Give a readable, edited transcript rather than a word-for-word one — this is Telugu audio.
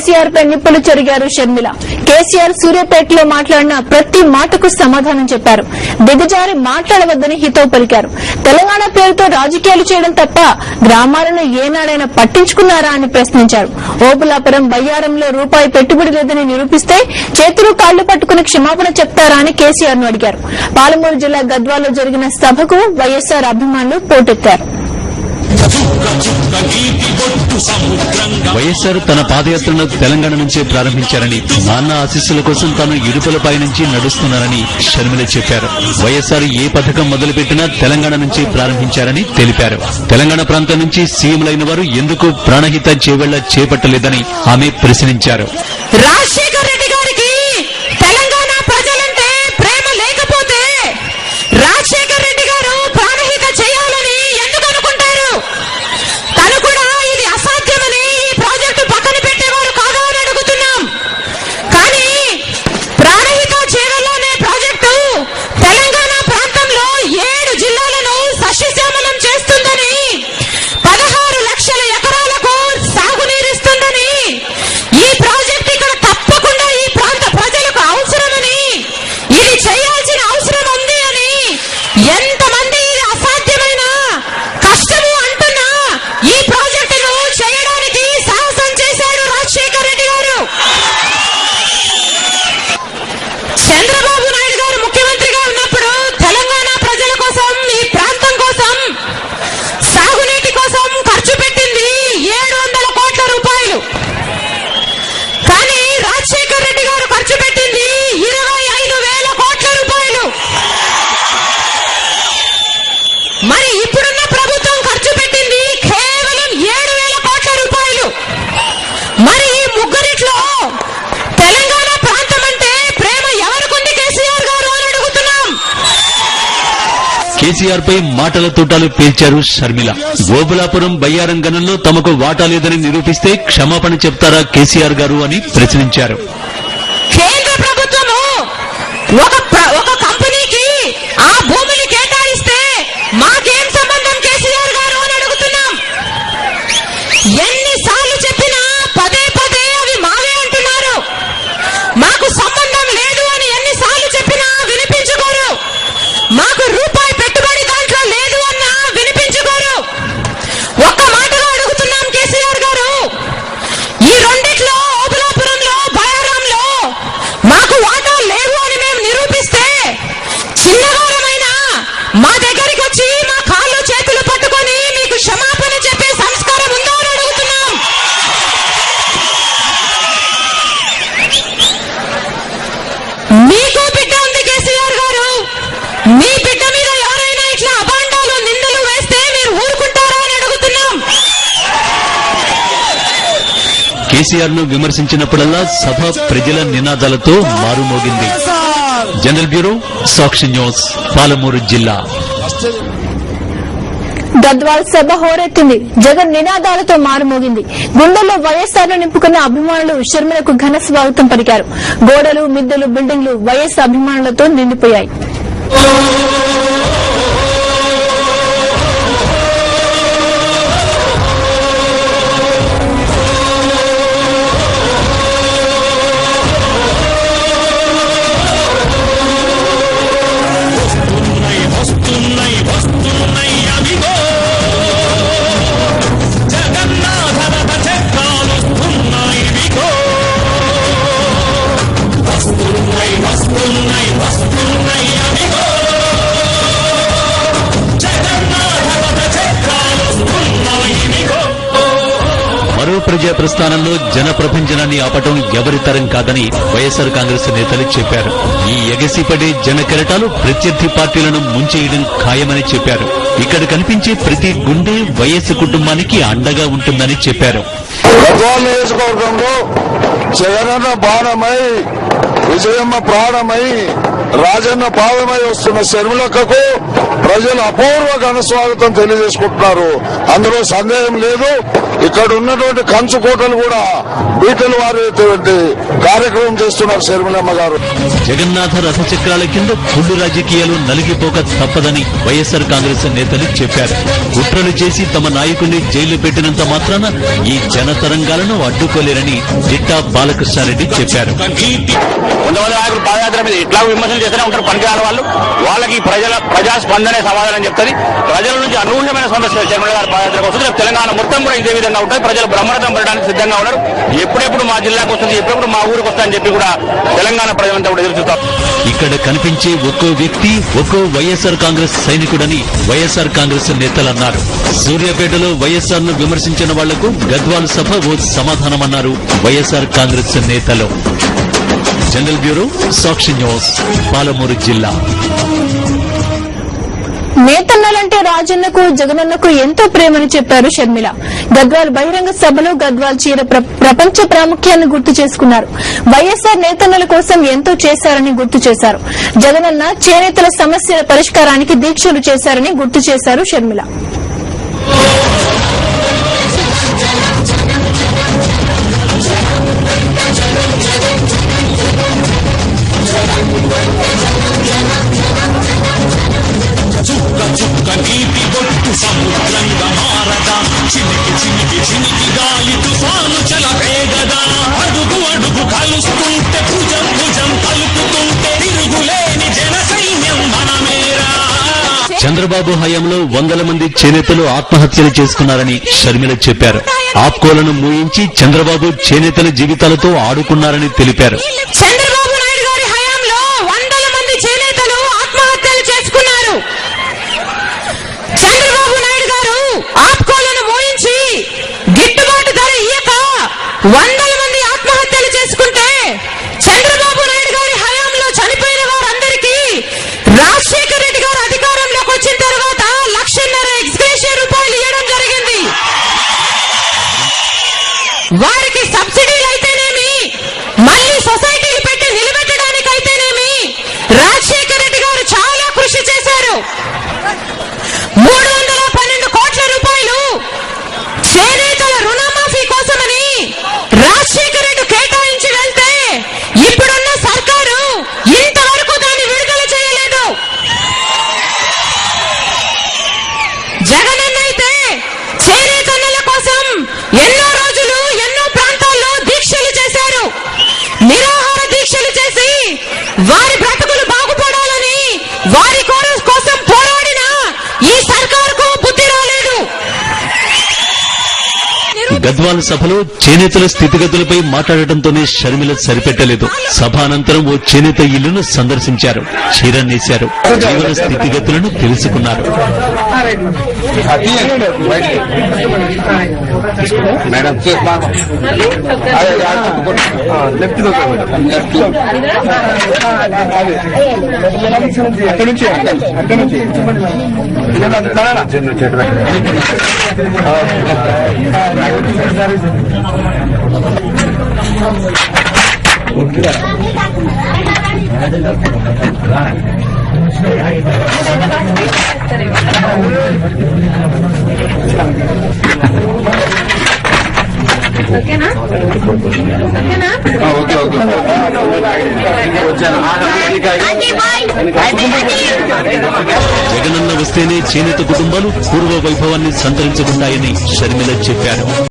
కేసీఆర్ పై నిప్పులు చెరిగారు షర్మిల. కేసీఆర్ సూర్యాపేటలో మాట్లాడిన ప్రతి మాటకు సమాధానం చెప్పారు. దిగజారి మాట్లాడవద్దని హితవు పలికారు. తెలంగాణ పేరుతో రాజకీయాలు చేయడం తప్ప గ్రామాలను ఏనాడైనా పట్టించుకున్నారా అని ప్రశ్నించారు. ఓబులాపురం బయ్యారంలో రూపాయి పెట్టుబడి లేదని నిరూపిస్తే చేతులు కాళ్లు పట్టుకుని క్షమాపణ చెప్తారా అని కేసీఆర్ ను అడిగారు. పాలమూరు జిల్లా గద్వాలో జరిగిన సభకు వైఎస్సార్ అభిమానులు పోటెత్తారు. వైఎస్సార్ తన పాదయాత్రను తెలంగాణ నుంచే ప్రారంభించారని, నాన్న ఆశీస్సుల కోసం తాను ఇరుపులపై నుంచి నడుస్తున్నారని షర్మిల చెప్పారు. వైఎస్సార్ ఏ పథకం మొదలుపెట్టినా తెలంగాణ నుంచి ప్రారంభించారని తెలిపారు. తెలంగాణ ప్రాంతం నుంచి సీఎంలైన వారు ఎందుకు ప్రాణహిత చేవెళ్ల చేపట్టలేదని ఆమె ప్రశ్నించారు. రాజశేఖర్ రెడ్డి గారికి తెలంగాణ ప్రజలంటే ప్రేమ లేకపోతే రాజశేఖర్ రెడ్డి గారు ప్రాణహిత చేయాలని ఎందుకు అనుకుంటారు? తను కూడా ఇది అసాధ్యమని ఈ ప్రాజెక్టు పక్కన పెట్టేవారు కాదా అని అడుగుతున్నాం. కానీ ప్రాణహిత చేవెళ్ల అనే ప్రాజెక్టు తెలంగాణ ప్రాంతంలో 7 జిల్లాలను సస్యశ్యామలం చేస్తుందని, 16 లక్షల ఎకరాలకు సాగునీరిస్తుందని, ఈ ప్రాజెక్టు ఇక్కడ తప్పకుండా ఈ ప్రాంత ప్రజలకు అవసరమని, ఇది చేయాల్సిన అవసరం ఉంది అని ఎంతమంది ఇది అసాధ్యమైన కష్టము అంటున్నా ఈ ప్రాజెక్టును చేయడానికి సాహసం చేశారు రాజశేఖర్ రెడ్డి గారు. చంద్రబాబు నాయుడు గారు ముఖ్యమంత్రిగా ఉన్నప్పుడు తెలంగాణ ప్రజల కోసం, ఈ ప్రాంతం కోసం, సాగునీటి కోసం ఖర్చు పెట్టింది 700 కోట్ల రూపాయలు. కానీ రాజశేఖర్ రెడ్డి గారు ఖర్చు పెట్టింది 25,000 కోట్ల రూపాయలు. మరి ఇప్పుడున్న ప్రభుత్వం ఖర్చు పెట్టింది కేవలం 7,000 కోట్ల రూపాయలు. మరి ఈ ముగ్గురిట్లో తెలంగాణ ప్రాంతం అంటే ప్రేమ ఎవరికుంది కేసీఆర్ గారు అని అడుగుతున్నాం. కేసీఆర్ పై మాటల తూటాలు పేల్చారు షర్మిల. ఓబులాపురం బయ్యారం గనంలో తమకు వాటా లేదని నిరూపిస్తే క్షమాపణ చెప్తారా కేసీఆర్ గారు అని ప్రశ్నించారు. కేంద్ర ప్రభుత్వము ఒక కంపెనీకి ఆ భూమిని కేటాయిస్తే మాకేం సంబంధం కేసీఆర్ గారు అని అడుగుతున్నాం. ఎన్నిసార్లు చెప్పినా పదే పదే అవి మావే అంటున్నారు. మాకు సంబంధం లేదు అని ఎన్నిసార్లు చెప్పినా వినిపించుకోరు. మాకు రూపాయి పెట్టుబడి దాంట్లో లేదు అన్నా వినిపించుకోరు. ఒక్క మాటగా అడుగుతున్నాం కేసీఆర్ గారు, ఈ రెండిట్లో ఓబులాపురంలో బయారంలో మాకు వాటా లేవు అని మేము నిరూపిస్తే చిన్నవారమైనా మా దగ్గరికి వచ్చి మా కాళ్ళు చేతులు పట్టుకొని మీకు క్షమాపణ చెప్పే సంస్కారం ఉందో అని అడుగుతున్నాం. మీకు బిడ్డ ఉంది కేసీఆర్ గారు, మీ బిడ్డ మీద ఎవరైనా ఇట్లా అభాండాలు నిందలు వేస్తే మీరు ఊరుకుంటారా అని అడుగుతున్నాం. కేసీఆర్ ను విమర్శించినప్పుడల్లా సభ ప్రజల నినాదాలతో మారుమోగింది. జనరల్ బ్యూరో, సాక్షి న్యూస్, పాలమూరు జిల్లా. గద్వాల్ సభ హోరెత్తింది. జగన్ నినాదాలతో మారుమోగింది. గుండెల్లో వైఎస్సార్ ను నింపుకున్న అభిమానులు షర్మిలకు ఘన స్వాగతం పలికారు. గోడలు, మిద్దెలు, బిల్డింగ్లు వైఎస్ అభిమానులతో నిండిపోయాయి. మరో ప్రజా ప్రస్థానంలో జన ప్రభంజనాన్ని ఆపటం ఎవరి తరం కాదని వైఎస్సార్ కాంగ్రెస్ నేతలు చెప్పారు. ఈ ఎగసిపడే జన కెరటాలు ప్రత్యర్థి పార్టీలను ముంచేయడం ఖాయమని చెప్పారు. ఇక్కడ కనిపించే ప్రతి గుండె వైఎస్ కుటుంబానికి అండగా ఉంటుందని చెప్పారు. గద్వాల నియోజకవర్గంలో జగనన్న బాణమై, విజయమ్మ ప్రాణమై, రాజన్న పాదమై వస్తున్న షర్మిలక్కకు ప్రజలు అపూర్వ ఘన స్వాగతం తెలియజేసుకుంటున్నారు. అందులో సందేహం లేదు. ఇక్కడ ఉన్నటువంటి కంచు కోటలు కూడా బీటలు వారేటువంటి కార్యక్రమం చేస్తున్నారు షర్మిలమ్మ గారు. జగన్నాథ రథచక్రాల కింద కుళ్ళు రాజకీయాలు నలిగిపోక తప్పదని వైఎస్ఆర్ కాంగ్రెస్ నేతలు చెప్పారు. కుట్రలు చేసి తమ నాయకుడిని జైలు పెట్టినంత మాత్రాన ఈ జనతరంగాలను అడ్డుకోలేరని జిట్టా బాలకృష్ణారెడ్డి చెప్పారు. కొంతమంది నాయకులు పాదయాత్ర మీద ఇట్లా విమర్శలు చేస్తూనే ఉంటారు. పనికిరాని వాళ్ళకి ప్రజా స్పందనే సమాధానం చెప్తుంది. ప్రజల నుంచి అనూహ్యమైన స్పందన షర్మిల గారి పాదయాత్రకు వస్తుంది. తెలంగాణ మొత్తం కూడా ఇదే విధంగా ఉంటుంది. ప్రజలు బ్రహ్మరథం పడడానికి సిద్ధంగా ఉన్నారు. ఎప్పుడెప్పుడు మా జిల్లాకు వస్తుంది, ఎప్పుడెప్పుడు మా ఊరికి వస్తుందని చెప్పి కూడా తెలంగాణ ప్రజలంతా కూడా ఎదురుచూస్తారు. ఇక్కడ కనిపించే ఒక్కో వ్యక్తి ఒక్కో వైఎస్ఆర్ కాంగ్రెస్ సైనికుడని వైఎస్ఆర్ కాంగ్రెస్ నేతలన్నారు. సూర్యాపేటలో వైఎస్ఆర్ ను విమర్శించిన వాళ్లకు గద్వాల్ సభ ఓ సమాధానమన్నారు వైఎస్ఆర్ కాంగ్రెస్ నేతలు. జనరల్ బ్యూరో, సాక్షి న్యూస్, పాలమూరు జిల్లా. నేతన్నలంటే రాజన్నకు జగనన్నకు ఎంతో ప్రేమని చెప్పారు షర్మిల. గద్వాల్ బహిరంగ సభలో గద్వాల్ చీర ప్రపంచ ప్రాముఖ్యాన్ని గుర్తు చేసుకున్నారు. వైఎస్ఆర్ నేతన్నల కోసం ఎంతో చేశారని గుర్తు చేశారు. జగనన్న చేనేతల సమస్యల పరిష్కారానికి దీక్షలు చేశారని గుర్తు చేశారు షర్మిల. చుక్క నీటి బొట్టు సముద్రంగా మారదా, చినికి చినికి చినికి గాలి తుఫాను చలవేగదా, అడుగు అడుగు కలుస్తుంటే భుజం భుజం కలుపుతుంటే తిరుగులేని జన సైన్యం మనమేరా. చంద్రబాబు హయాంలో వందల మంది చేనేతలు ఆత్మహత్యలు చేసుకున్నారని షర్మిల చెప్పారు. ఆప్కోలను మూయించి చంద్రబాబు చేనేతల జీవితాలతో ఆడుకున్నారని తెలిపారు. చంద్రబాబు నాయుడు గారి హయాంలో వందల మంది చేనేతలు ఆత్మహత్యలు చేసుకున్నారు. చంద్రబాబు నాయుడు గారు ఆప్కోలను మోయించి గిట్టుబాటు ధర ఇయ్యక వందల మంది ఆత్మహత్యలు చేసుకుంటే చంద్రబాబు నాయుడు గారి హయాంలో చనిపోయిన వారందరికీ రాజశేఖర రెడ్డి గారు అధికారంలోకి వచ్చిన తర్వాత 1,50,000 ఎక్స్గ్రేషియా రూపాయలు ఇవ్వడం జరిగింది. వారికి సబ్సిడీలు అయితేనేమి, మళ్లీ సొసైటీలు పెట్టి నిలబెట్టడానికైతేనేమి రాజశేఖర రెడ్డి గారు చాలా కృషి చేశారు. 312 కోట్ల రూపాయలు చేనేతల రుణమాఫీ కోసమని రాజశేఖర రెడ్డి కేటాయించి వెళ్తే ఇప్పుడున్న సర్కారు ఇంతవరకు దాన్ని విడుదల చేయలేదు. జగనన్న అయితే చేనేతన్నల కోసం ఎన్నో రోజులు ఎన్నో ప్రాంతాల్లో దీక్షలు చేశారు. నిరాహార దీక్షలు చేసి వారి బ్రతుకులు బాగుపడాలని వారి కోసం పోరాడిన ఈ సర్కారుకు బుద్ధి రాలేదు. గద్వాల్ సభలో చేనేతల స్థితిగతులపై మాట్లాడటంతోనే షర్మిల సరిపెట్టలేదు. సభ అనంతరం ఓ చేనేత ఇల్లును సందర్శించారు. చీర నేశారు. జీవన స్థితిగతులను తెలుసుకున్నారు. జగనన్న వస్తేనే చేనేత కుటుంబాలు పూర్వ వైభవాన్ని సంతరించుకుంటాయని షర్మిల చెప్పారు.